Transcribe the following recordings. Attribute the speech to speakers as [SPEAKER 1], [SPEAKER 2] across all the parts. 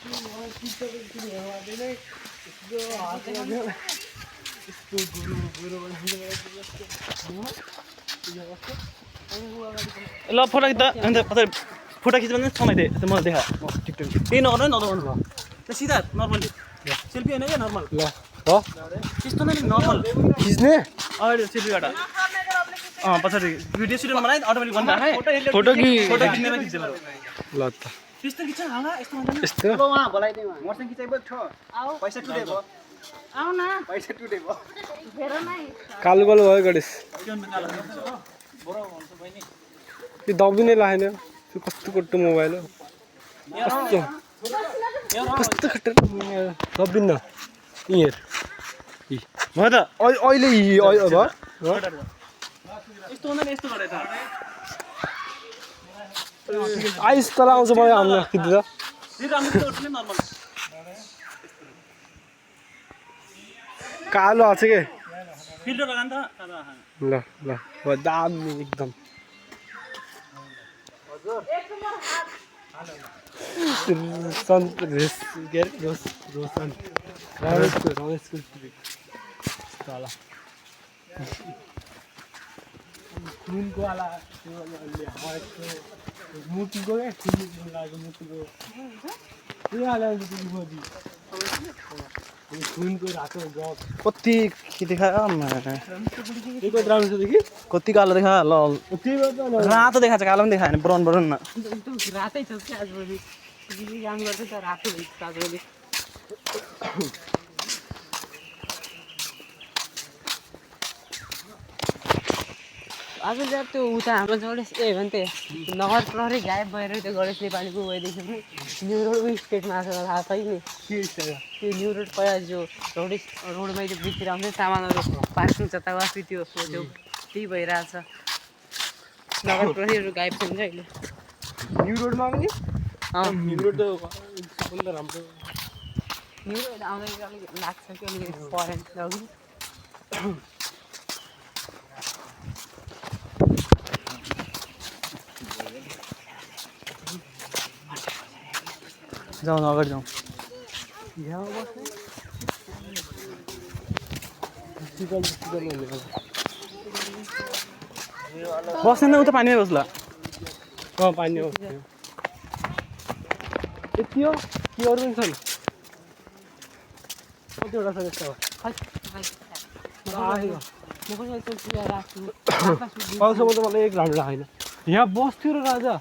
[SPEAKER 1] ल फोटो खिच्दा अन्त फोटो खिच्दा पनि समय दे मलाई देखा टिकटक त्यही नगर्नु नदबाउनु भयो त्यो सिधा नर्मली सेल्फी होइन क्या नर्मल
[SPEAKER 2] ल हो
[SPEAKER 1] त्यस्तो नै नर्मल
[SPEAKER 2] खिच्ने
[SPEAKER 1] अगाडि सेल्फीबाट पछाडि भिडियो सुटिङ बनाइ अटोमेटिक बन्द राखेँ
[SPEAKER 2] फोटो कि
[SPEAKER 1] फोटो खिच्नेमा खिच्नु
[SPEAKER 2] ल त
[SPEAKER 1] त्यस्तो खिच्छ हाला यस्तो भन्दैन
[SPEAKER 2] यस्तो
[SPEAKER 3] अब वहाँ बोलाइदिउँ मर्सिङ खिचाइबो छ पैसा टुटे भयो
[SPEAKER 4] आऊ न
[SPEAKER 3] पैसा टुटे भयो
[SPEAKER 4] फेर नै
[SPEAKER 2] कालो कालो भयो गणेश यो दबी नै लागेन त्यो कस्तो कट्टो मोबाइल हो कस्तो कस्तो खट्टर दबिन्न यहीँ
[SPEAKER 1] भयो त
[SPEAKER 2] अहिले भयो
[SPEAKER 1] यस्तो हुँदैन यस्तो गरे त
[SPEAKER 2] आइस तल आउँछ मलाई हाम्रो खिच्दा
[SPEAKER 1] नर्मल
[SPEAKER 2] कालो आएको छ के
[SPEAKER 1] फिल्टर लगा नि त
[SPEAKER 2] ल ल हो दामी एकदम रोशन रमेशको तल खुनको वाला मुटुको क्या खुन लागेको मुटुको खुनको रातो
[SPEAKER 1] कति के देखायो
[SPEAKER 2] राम्रो छ देखि
[SPEAKER 1] कति कालो देखा ल रातो देखाएको छ कालो पनि देखाएन ब्राउन ब्राउनमा
[SPEAKER 4] एकदम रातै छ क्या आजभोलि दिदी काम गर्दै त रातो भइन्छ आजभोलि आजभोलि अब त्यो उता हाम्रो गणेश ए भन्थे नगर प्रहरी गायब भएर त्यो गणेश नेपालीको गएदेखि पनि न्यु रोड स्टेटमा आएको थाहा छैन त्यो न्यु रोड पहिला जो रोडमै त्यो बिचतिर आउँछ सामानहरू पार्किङ जता गएको त्यो त्यही भइरहेछ नगर प्रहरीहरू गायब छ नि अहिले
[SPEAKER 2] न्यु रोडमा पनि न्यु रोड त सबभन्दा राम्रो
[SPEAKER 4] न्यु रोड आउँदाखेरि अलिक लाग्छ कि अलिकति फरेन लगि
[SPEAKER 1] जाउँ अगाडि जाउँ बस्दैन उता पानीमै बस्ला
[SPEAKER 2] पानी हो यति हो कि अरू पनि छन् कतिवटा छ त्यस्तो पाउँछमा त मलाई एक राम्रो लागेन यहाँ बस्थ्यो र राजा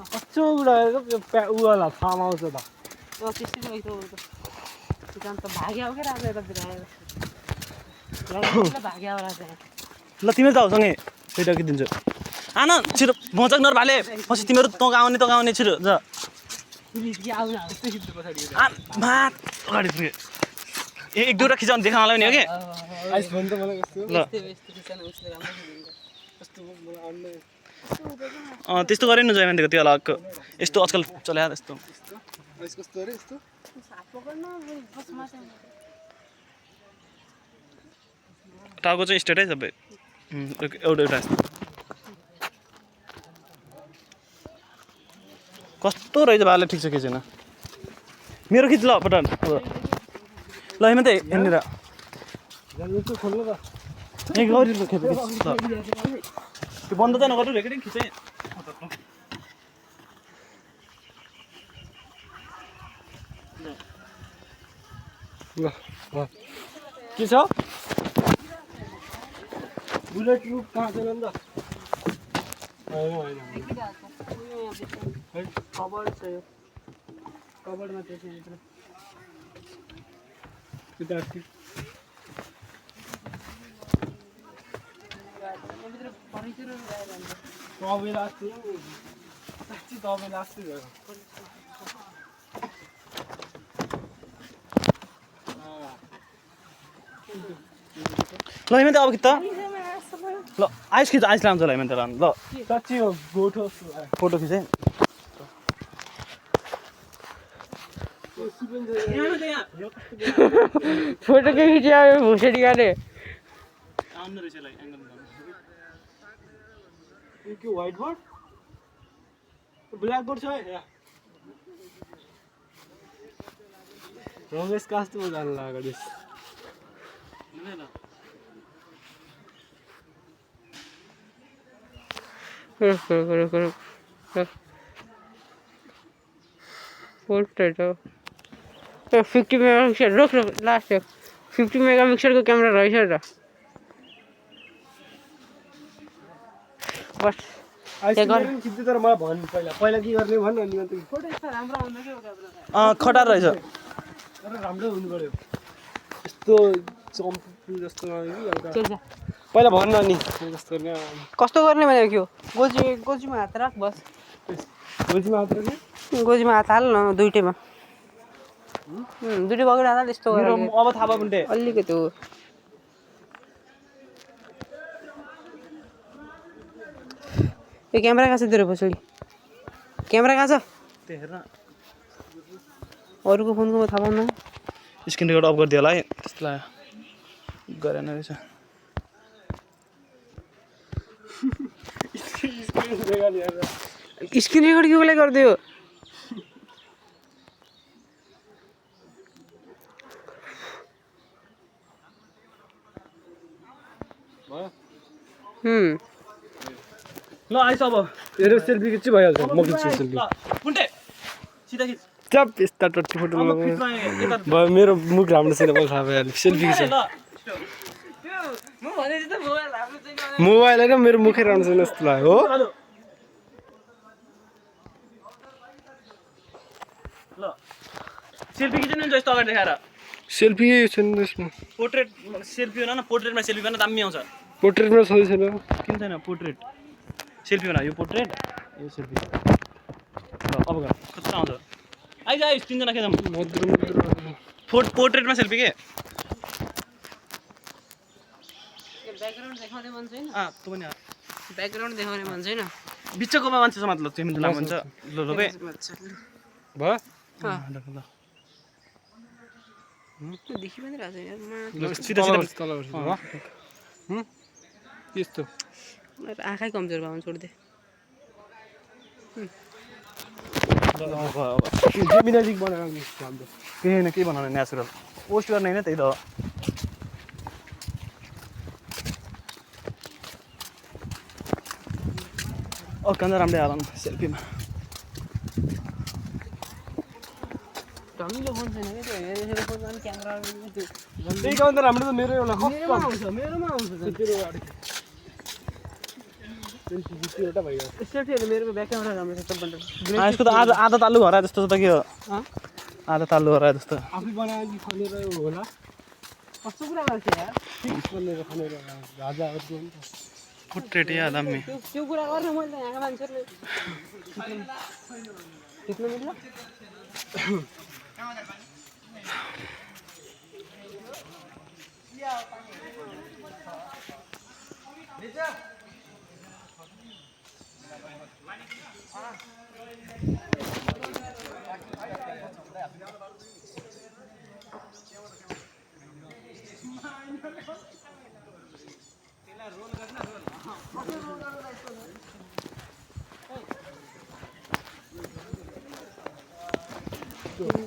[SPEAKER 2] कच्चो उडाएको उवाला फार्म हाउस त
[SPEAKER 4] त्यस्तै त भाग्या हो क्या राजा यतातिर आएर भाग्या हो राजा
[SPEAKER 1] ल तिमी जाऊ सँगै फेरि राखिदिन्छु आन छिटो मजाक नरभाले पछि तिमीहरू तँ आउने छिटो जा भात अगाडि पुग्यो एक दुईवटा खिचाउनु देखाउनलाई पनि हो कि
[SPEAKER 2] आइस भन्नु त मलाई कस्तो
[SPEAKER 1] ल त्यस्तो गरेन जयमान्तीको त्यो अलग यस्तो आजकल चल्या त्यस्तो
[SPEAKER 2] आइस कस्तो अरे यस्तो
[SPEAKER 1] टाउको चाहिँ स्ट्रेटै सबै एउटा यस्तो कस्तो रहेछ भाले ठिक छ के छैन मेरो खिच ल पटन ल हेर्नु त यहाँनिर
[SPEAKER 2] खोल्नु त
[SPEAKER 1] त्यो बन्द चाहिँ नगर्नु रेकर्डिङ खिचेँ
[SPEAKER 2] ल के छ बुलेट प्रुफ कहाँ छैन नि त होइन
[SPEAKER 4] कभर छ यो कभरमा त्यसमा
[SPEAKER 2] तपाईँलाई अस्ति साँच्ची तपाईँलाई अस्ति भयो
[SPEAKER 1] ल हेर्नु त अब कि त ल आइस खिच आइस लान्छ ल हेर्नु त ल
[SPEAKER 2] साँच्ची हो गोठो
[SPEAKER 1] फोटो खिचेँ
[SPEAKER 4] फोटो के खिच्यो भुसेडी गाले
[SPEAKER 2] के व्हाइट बोर्ड ब्लैक बोर्ड छ रमेश कस्तो जानु लाग्यो
[SPEAKER 4] पोर्ट्रेट हो 50 मेगापिक्सल रोक लास्ट 50 मेगापिक्सलको क्यामेरा रहेछ र बस
[SPEAKER 2] आइसक्रिम खिच्दै तर मलाई भन्नु पहिला के गर्ने भन्नु अनि अन्त
[SPEAKER 4] फोटो यस्तो राम्रो आउँदैन के हो क्यामेरा
[SPEAKER 1] खटार रहेछ
[SPEAKER 2] तर राम्रो हुनु पर्यो यस्तो चम्पु जस्तो नआयो कि हल्का
[SPEAKER 4] चल जा
[SPEAKER 2] पहिला भन्नु अनि कस्तो गर्ने
[SPEAKER 4] कस्तो गर्ने भनेको के हो गोजीमा हात राख बस
[SPEAKER 2] गोजीमा मात्र नि
[SPEAKER 4] गोजीमा हात हाल न दुईटैमा दुईटै बगेर हाल यस्तो गरेर
[SPEAKER 1] अब थाहा भयो बुन्टे
[SPEAKER 4] अलिकति हो यो क्यामेरा कहाँ छ तेरो पछाडि क्यामेरा कहाँ छ
[SPEAKER 1] त्यो हेर्न
[SPEAKER 4] अरूको फोनको म थाहा पाउन
[SPEAKER 1] स्क्रिन रेकर्ड अफ गरिदियो होला है त्यस्तो लाग्यो गरेन रहेछ
[SPEAKER 4] स्क्रिन रेकर्ड के बोले गरिदियो
[SPEAKER 1] ल आइस अब
[SPEAKER 2] हेरो सेल्फी खिच्छु भइहाल्छ म खिच्छु सेल्फी
[SPEAKER 1] ल बुन्टे सिधा खिच
[SPEAKER 2] चप यस्ता टट्टी फोटो
[SPEAKER 1] अब खिच्न यता
[SPEAKER 2] भयो मेरो मुख राम्रो छैन मलाई थाहा भइहाल्यो सेल्फी खिच्छु
[SPEAKER 1] ल
[SPEAKER 4] म भने त मोबाइल हाम्रो चाहिँ
[SPEAKER 2] मोबाइल होइन मेरो मुखै राम्रो छैन जस्तो लाग्यो हो
[SPEAKER 1] हेलो ल सेल्फी खिच्नु नि जस्तो अगाडि देखाएर
[SPEAKER 2] सेल्फी छैन त्यसमा
[SPEAKER 1] पोर्ट्रेट सेल्फी हो न पोर्ट्रेटमा सेल्फी गर्न दामी आउँछ
[SPEAKER 2] पोर्ट्रेटमा सधैँ छैन
[SPEAKER 1] किन छैन पोर्ट्रेट सेल्फी बना यो पोर्ट्रेट यो सेल्फी ल अब गर कस्तो आउँछ आइज आइज तिनजना खेलौँ पोर्ट्रेटमा सेल्फी के
[SPEAKER 4] ब्याकग्राउन्ड देखाउने मन छैन
[SPEAKER 1] तँ पनि
[SPEAKER 4] ब्याकग्राउन्ड देखाउने मन छैन
[SPEAKER 1] बिचकोमा मान्छे छ मतलब तिमी लामो हुन्छ ल ल बे
[SPEAKER 2] भयो
[SPEAKER 1] ल
[SPEAKER 4] देखि पनि रहेछ यार
[SPEAKER 1] सिधा सिधा
[SPEAKER 2] तल यस्तो
[SPEAKER 4] मेरो आँखै कमजोर भयो छोडिदिए
[SPEAKER 2] जेमिनाजिक बनाएर हाम्रो
[SPEAKER 1] केही होइन के बनाउने नेचुरल पोस्ट गर्ने होइन त्यही त हो अक्कन्दा राम्रै आएर सेल्फीमा
[SPEAKER 4] ढङ्गिलो फोन छैन क्या त्यो हेरेर फोनमा पनि क्यामेरा
[SPEAKER 2] त्यही कारण त राम्रो त मेरो एउटा
[SPEAKER 4] मेरोमा आउँछ
[SPEAKER 2] तेरो गाडी एउटा भइगयो
[SPEAKER 4] सेल्फीहरू मेरो ब्याक क्यामेरा राम्रो छ सबभन्दा
[SPEAKER 1] यसको त आधा तालु हराए जस्तो त के हो आधा तालु हराए जस्तो
[SPEAKER 2] आफै बनाएर खनेर होला
[SPEAKER 4] कस्तो कुरा गर्छ यार
[SPEAKER 2] खनेर राजाहरूको नि त
[SPEAKER 1] पोर्ट्रेट या दामी
[SPEAKER 4] त्यो कुरा गर्ने मैले यहाँका मान्छेहरूले खिच्नु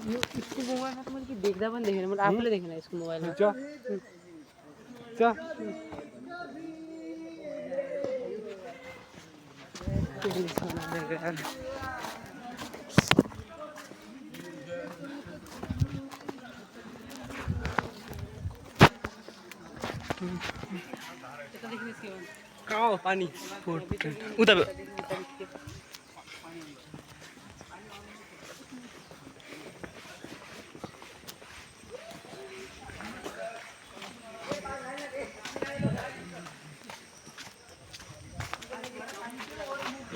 [SPEAKER 4] मिल्छ इसको मोबाइलमा त मैले के देख्दा पनि देखेन मैले आफूले देखेन यसको मोबाइलमा
[SPEAKER 2] कहाँ हो पानी
[SPEAKER 1] उता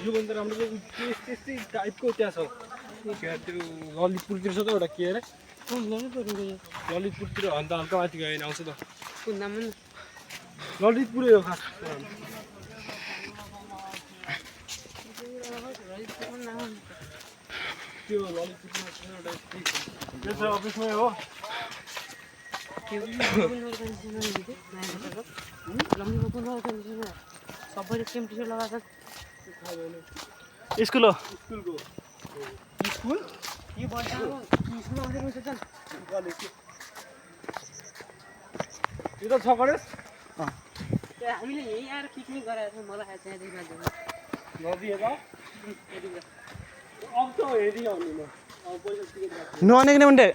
[SPEAKER 2] योभन्दा राम्रो त त्यस्तै टाइपको त्यहाँ छ त्यो ललितपुरतिर छ त एउटा के अरे ललितपुरतिर अन्त हल्का माथि गयो भने आउँछ त
[SPEAKER 4] कुन नाम
[SPEAKER 2] ललितपुरै हो खास त्यो ललितपुरमा एउटा अफिसमै हो
[SPEAKER 4] सबैले सेम टी सर्ट लगाएको
[SPEAKER 1] स्कुल हो
[SPEAKER 2] स्कुलको स्कुल
[SPEAKER 4] यो वर्षाको स्कुलमा आउँदै रहेछ चल
[SPEAKER 2] यो त छ गणेश
[SPEAKER 4] त्यो हामीले यहीँ आएर पिकनिक गराएको थियो मलाई त्यहाँदेखि मान्छे
[SPEAKER 2] नदी हेर अब त हेरि आउने म अब पैसा टिकट काट्छु
[SPEAKER 1] नुहाने उन्टे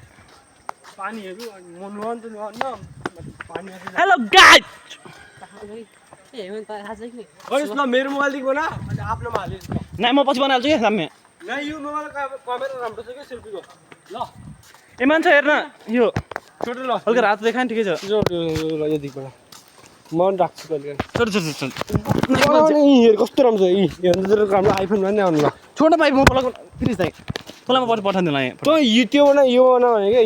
[SPEAKER 2] पानीहरू म नुहाउनु त नुहाउन्न पानी
[SPEAKER 1] हेलो गाइज
[SPEAKER 4] ए हेमन्त थाहा छ कि
[SPEAKER 2] गणेश ल मेरो मोबाइलदेखि बना अनि आफ्नोमा हालिस्
[SPEAKER 1] नै म पछि बनाइहाल्छु क्या साम्य
[SPEAKER 2] न यो मोबाइल क्यामेरा राम्रो छ क्या सेल्फीको ल
[SPEAKER 1] ए मान्छे हेर्न यो
[SPEAKER 2] छोटो ल
[SPEAKER 1] हल्का रातो देखायो नि ठिकै छ
[SPEAKER 2] यतिबाट म राख्छु कहिले
[SPEAKER 1] छोटो छोटो छोटो
[SPEAKER 2] हेर कस्तो राम्रो छ यी राम्रो आइफोन भन्ने आउनु ल
[SPEAKER 1] छोटो पाइप म बोलाएको प्लिज दाइ तँलाई म पछि पठाइदिनु
[SPEAKER 2] त यो त्यो बना यो बना भने क्या